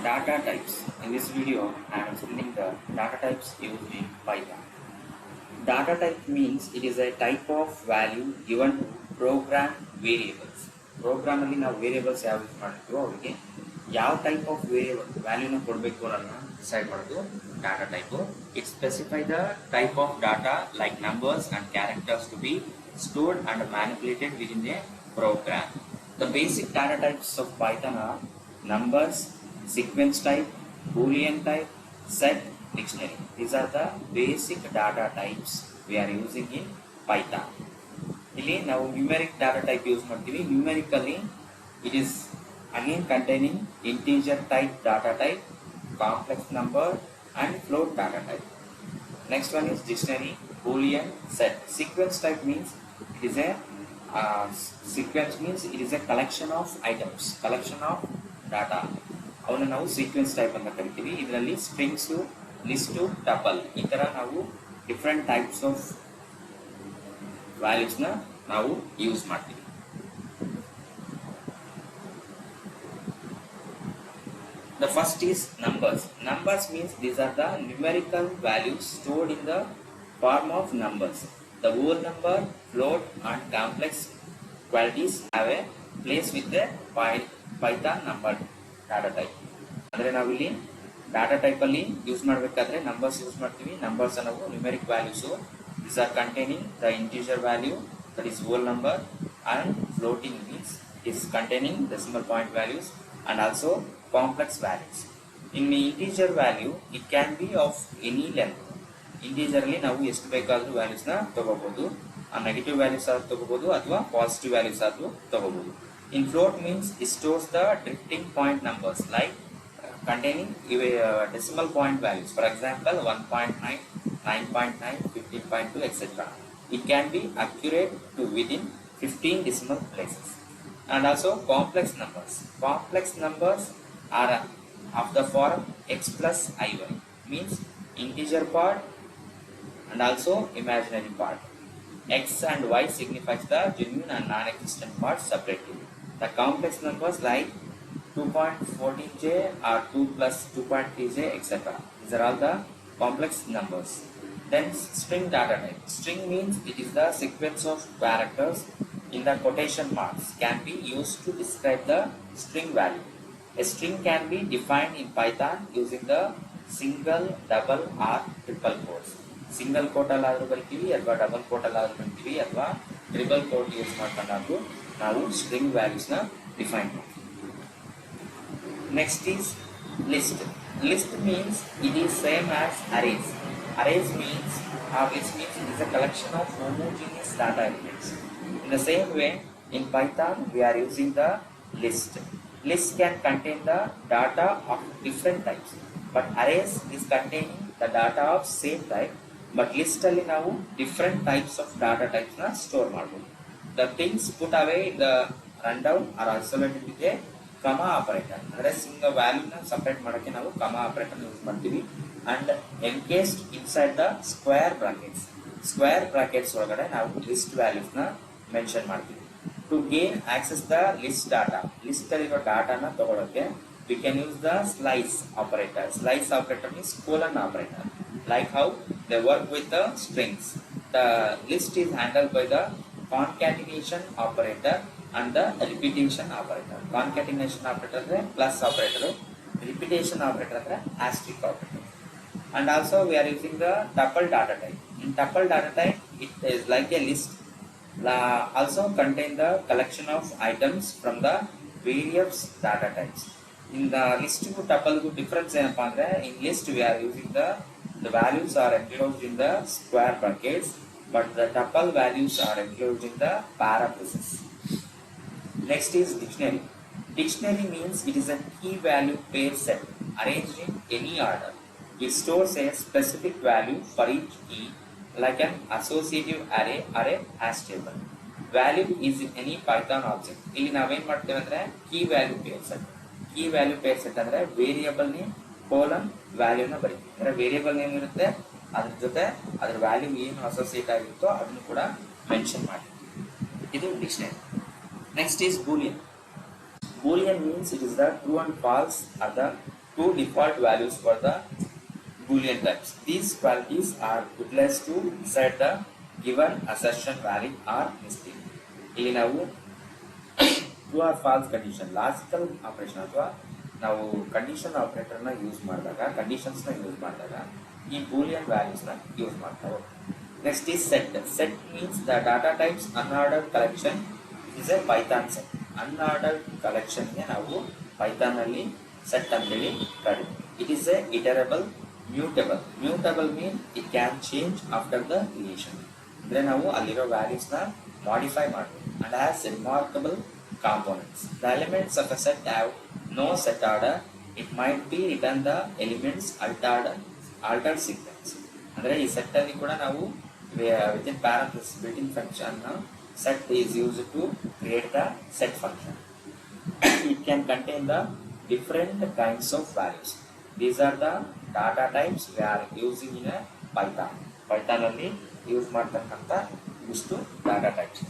Data types. In this video, I am explaining the data types used in Python. Data type means it is a type of value given to program variables. Program ಅಲ್ಲಿ ನಾವು variables ಯಾವ use ಮಾಡ್ತೀವೋ ಅವರಿಗೆ ಯಾವ type of variable ವ್ಯಾಲ್ಯೂನ ಕೊಡಬೇಕು ಅನ್ನೋದನ್ನ decide ಮಾಡೋದು data type. It specify the type of data like numbers and characters to be stored and manipulated within a program. The basic data types of Python are numbers, sequence type, boolean type, set, dictionary. These are the basic data types we are using in Python. ಇಲ್ಲಿ ನಾವು numeric data type use ಮಾಡ್ತೀವಿ. Numerically it is again containing integer type data type, complex number and float data type. Next one is dictionary, boolean, set. Sequence type means it is a sequence means it is a collection of items, collection of data. ಅವನ್ನ ನಾವು sequence type ಅಂತ ಕರಿತೀವಿ. ಇದರಲ್ಲಿ strings, list, tuple ಈ ತರ ನಾವು different types of values ನ ನಾವು ಯೂಸ್ ಮಾಡ್ತೀವಿ. The first is numbers. Numbers means these are the numerical values stored in the form of numbers. The whole number, float and complex qualities have a place with the Python number data type. ಅಂದ್ರೆ ನಾವು ಇಲ್ಲಿ data type ಅಲ್ಲಿ use ಮಾಡಬೇಕಾದ್ರೆ numbers use ಮಾಡ್ತೀವಿ. Numbers ನಾವು numeric values. These are containing the integer value, that is whole number, and floating means it is containing decimal point values and also complex values. In integer value it can be of any length. Integer ಅಲ್ಲಿ ನಾವು ಎಷ್ಟು ಬೇಕಾದ್ರೂ values ನ ತಗೋಬಹುದು. ಆ negative values ಆದ್ರೂ ತಗೋಬಹುದು ಅಥವಾ ಪಾಸಿಟಿವ್ ವ್ಯಾಲ್ಯೂಸ್ ಆದ್ರೂ ತಗೋಬಹುದು. In float means it stores the drifting point numbers like containing decimal point values. For example, 1.9, 9.9, 15.2, etc. It can be accurate to within 15 decimal places. And also complex numbers. Complex numbers are of the form x plus iy, means integer part and also imaginary part. X and y signifies the genuine and non-existent parts separately. The complex numbers like 2.14j or 2 plus 2.3j, etc. These are all the complex numbers. Then string data type. String means it is the sequence of characters in the quotation marks can be used to describe the string value. A string can be defined in Python using the single, double or triple quotes. Single quote alladru bariತೀವಿ ಅಥವಾ double quote alladru bariತೀವಿ ಅಥವಾ triple quote use ಮಾಡ್ಕೊಂಡು ನಾವು string values ನ define ಮಾಡ್ತೀವಿ. Next is list. List means it is same as arrays. Arrays means it is a collection of homogeneous data elements. In the same way, in Python we are using the list. List can contain the data of different types, but arrays is containing the data of same type. But list alli ನಾವು different types of data types na store ಮಾಡಬಹುದು. The things put away in the rundown are isolated with a comma operator. ಅಂದ್ರೆ single value ನ separate ಮಾಡಕ್ಕೆ ನಾವು comma operator use ಮಾಡ್ತೀವಿ. And encased inside the square brackets. Square brackets ಒಳಗಡೆ ನಾವು list values ನ mention ಮಾಡ್ತೀವಿ. To gain access the list data, list ಅಲ್ಲಿರೋ ಡಾಟಾ ನ ತಗೊಳ್ಳೋಕೆ we can use the slice operator. Slice operator means colon operator. Like how they work with the strings. The list is handled by the concatenation operator and the repetition operator. Concatenation operator is plus operator, repetition operator is asterisk operator. And also we are using the tuple data type. In tuple data type it is like a list. Also contain the collection of items from the various data types. In the list to tuple difference ಏನಪ್ಪಾ ಅಂದ್ರೆ in list we are using the values are enclosed in the square brackets, but the tuple values are enclosed in the parentheses. Next is dictionary. Dictionary means it is a key value pair set arranged in any order. It stores a specific value for each key like an associative array or a hash table. Value is in any Python object. ಇಲ್ಲಿ ನಾವೇನ್ ಮಾಡ್ತೇವೆ ಅಂದ್ರೆ key value pair set. Key value pair set ಅಂದ್ರೆ variable name colon value ನ ಬರೀತೀವಿ. ಅಂದ್ರೆ variable name ಇರುತ್ತೆ, ಅದ್ರ ಜೊತೆ ಅದ್ರ ವ್ಯಾಲ್ಯೂ ಏನು ಅಸೋಸಿಯೇಟ್ ಆಗಿರುತ್ತೋ ಅದನ್ನು ಕೂಡ ಮೆನ್ಷನ್ ಮಾಡಿರ್ತೀವಿ. ಇದು dictionary. Next is boolean. Boolean means it is the true and false or the two default values for the Boolean types. These qualities are utilized to set the given assertion valid or mistake. ಇಲ್ಲಿ ನಾವು true or false condition logical operation ಅಥವಾ ನಾವು condition ಆಪರೇಟರ್ನ use ಮಾಡಿದಾಗ ಕಂಡೀಷನ್ಸ್ನ use ಮಾಡಿದಾಗ ಈ boolean ವ್ಯಾಲ್ಯೂಸ್ನ use ಮಾಡ್ತಾರೆ. Next is set. Set means the data types unordered collection is a Python set. Unordered ಕಲೆಕ್ಷನ್ಗೆ ನಾವು ಪೈಥಾನಲ್ಲಿ ಸೆಟ್ ಅಂತೇಳಿ ಕರೀತೀವಿ. It is a iterable mutable. Mutable mean it can change after the relation. ಅಂದರೆ ನಾವು ಅಲ್ಲಿರೋ ವ್ಯಾಲ್ಯೂಸ್ನ modify ಮಾಡ್ಬೋದು and has remarkable components. The elements of a set have no set order. It might be written the elements altered sequence. ಅಂದರೆ ಈ set ಅಲ್ಲಿ ಕೂಡ ನಾವು within parenthesis built-in function set is used to create the set function. It can contain the different kinds of values. These are the data types we are using in a Python. Python ಅಲ್ಲಿ use ಮಾಡ್ತಕ್ಕಂಥ ಇಷ್ಟು data types.